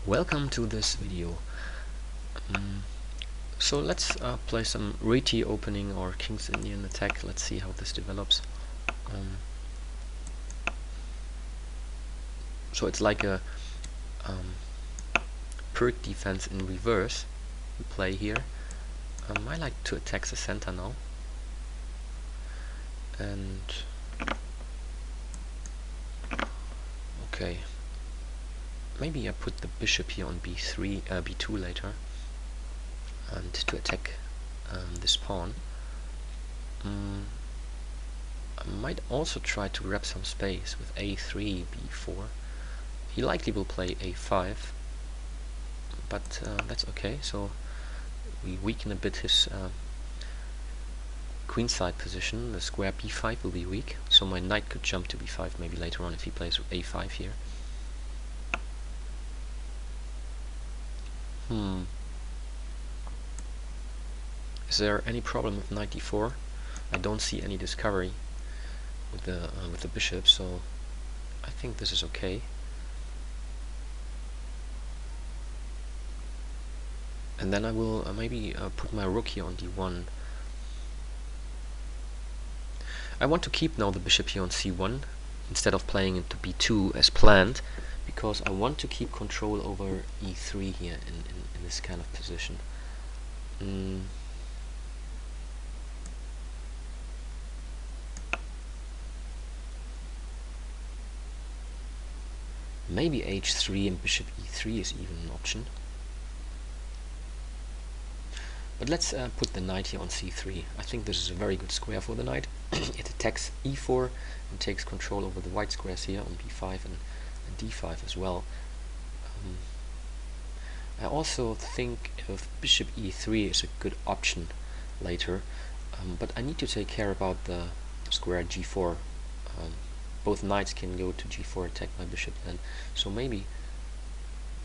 Welcome to this video. So let's play some Reti Opening or King's Indian attack. Let's see how this develops. So it's like a perk defense in reverse we play here. I like to attack the center now, and okay, maybe I put the bishop here on b3, b2 later, and to attack this pawn. I might also try to grab some space with a3, b4. He likely will play a5, but that's okay. So we weaken a bit his queenside position. The square b5 will be weak, so my knight could jump to b5 maybe later on if he plays a5 here. Is there any problem with knight d4? I don't see any discovery with the bishop, so I think this is okay. And then I will maybe put my rook here on d1. I want to keep now the bishop here on c1 instead of playing into b2 as planned, because I want to keep control over e3 here in this kind of position. Maybe h3 and bishop e3 is even an option. But let's put the knight here on c3. I think this is a very good square for the knight. It attacks e4 and takes control over the white squares here on b5 and d5 as well. I also think if bishop e3 is a good option later, but I need to take care about the square g4. Both knights can go to g4, attack my bishop then, so maybe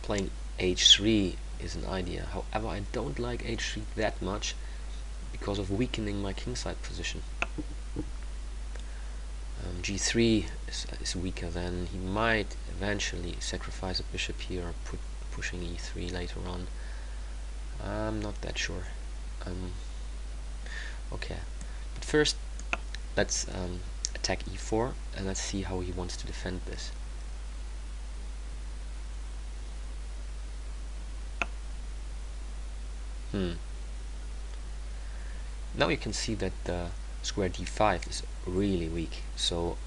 playing h3 is an idea. However, I don't like h3 that much because of weakening my kingside position. g3 is weaker, then he might eventually sacrifice a bishop here or pushing e3 later on. I'm not that sure. Okay, but first let's attack e4 and let's see how he wants to defend this. Now you can see that the square d5 is really weak, so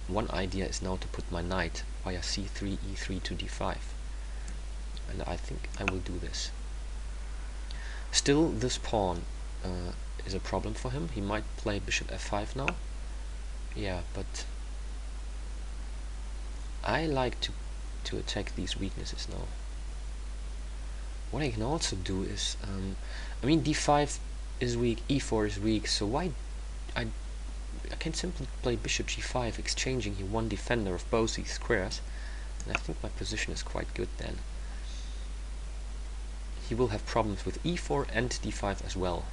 one idea is now to put my knight via c3, e3 to d5, and I think I will do this. Still, this pawn is a problem for him. He might play bishop f5 now. Yeah, but I like to attack these weaknesses now. What I can also do is, I mean, d5 is weak, e4 is weak, so why I can simply play bishop g5, exchanging here one defender of both these squares, and I think my position is quite good then. He will have problems with e4 and d5 as well.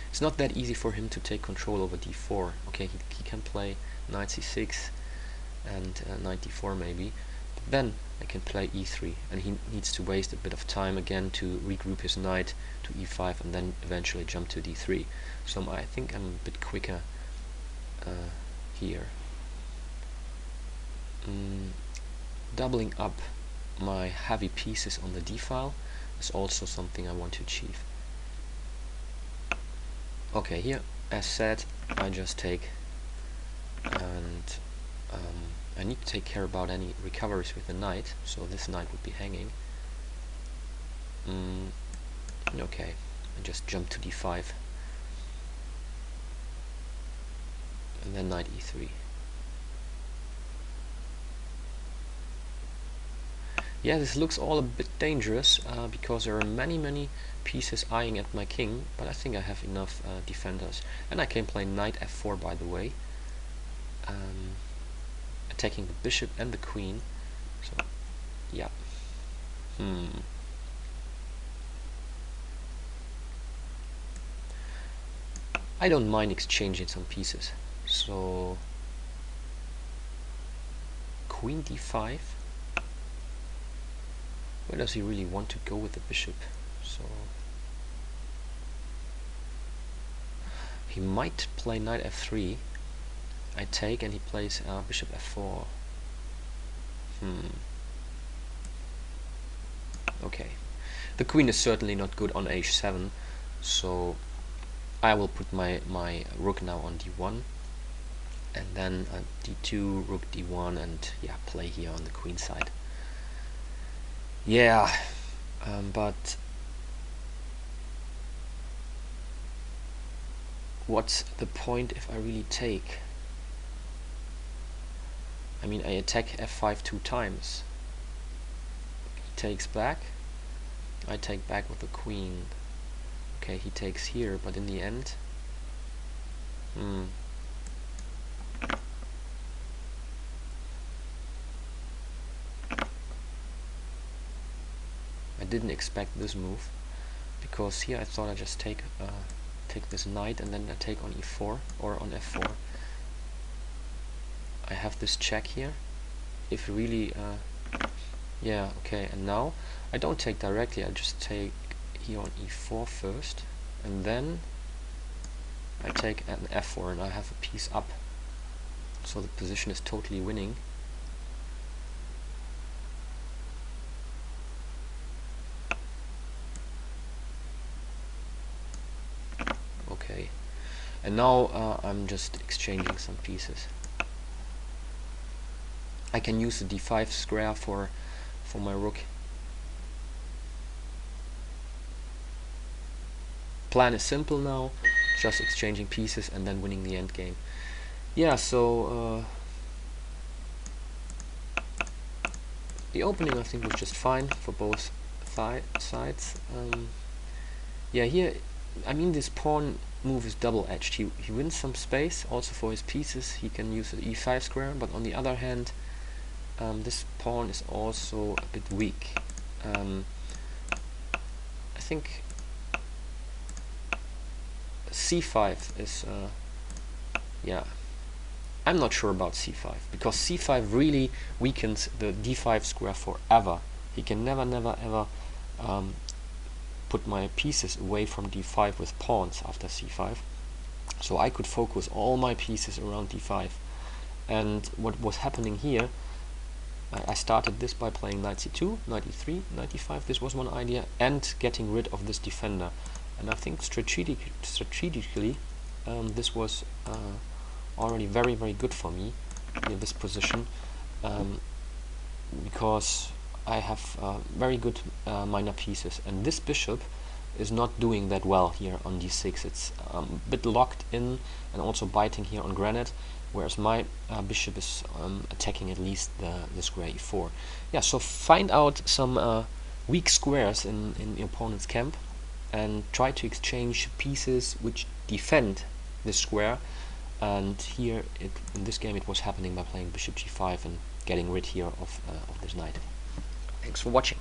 It's not that easy for him to take control over d4. Okay, he can play knight c6 and knight d4 maybe, but then I can play e3, and he needs to waste a bit of time again to regroup his knight to e5 and then eventually jump to d3. So I think I'm a bit quicker here. Doubling up my heavy pieces on the d file is also something I want to achieve. Okay, here, as said, I just take, and I need to take care about any recoveries with the knight, so this knight would be hanging. Okay, I just jump to d5, and then knight e3. Yeah, this looks all a bit dangerous because there are many pieces eyeing at my king, but I think I have enough defenders. And I can play knight f4, by the way, attacking the bishop and the queen. So, yeah. I don't mind exchanging some pieces. So, queen d5. Where does he really want to go with the bishop? So he might play knight f3. I take, and he plays bishop f4. Okay. The queen is certainly not good on h7, so I will put my rook now on d1, and then d2, rook d1, and yeah, play here on the queen side. Yeah, but what's the point if I really take? I mean, I attack f5 2 times. He takes back. I take back with the queen. Okay, he takes here, but in the end, I didn't expect this move, because here I thought I just take this knight and then I take on e4 or on f4. I have this check here. If really, yeah, okay, and now I don't take directly, I just take here on e4 first, and then I take an f4 and I have a piece up. So the position is totally winning. Okay, and now I'm just exchanging some pieces. I can use the d5 square for my rook. Plan is simple now, just exchanging pieces and then winning the endgame. Yeah, so the opening I think was just fine for both sides. Yeah, here, I mean, this pawn move is double-edged. He wins some space also for his pieces. He can use the e5 square, but on the other hand, this pawn is also a bit weak. I think c5 is yeah, I'm not sure about c5, because c5 really weakens the d5 square forever. He can never ever put my pieces away from d5 with pawns after c5, so I could focus all my pieces around d5. And what was happening here, I started this by playing knight c2, knight e3, knight e5. This was one idea, and getting rid of this defender. And I think strategically this was already very good for me in this position, because I have very good minor pieces, and this bishop is not doing that well here on d6. It's a bit locked in and also biting here on granite, whereas my bishop is attacking at least the square e4. Yeah, so find out some weak squares in the opponent's camp and try to exchange pieces which defend this square. And here in this game it was happening by playing bishop g5 and getting rid here of this knight. Thanks for watching.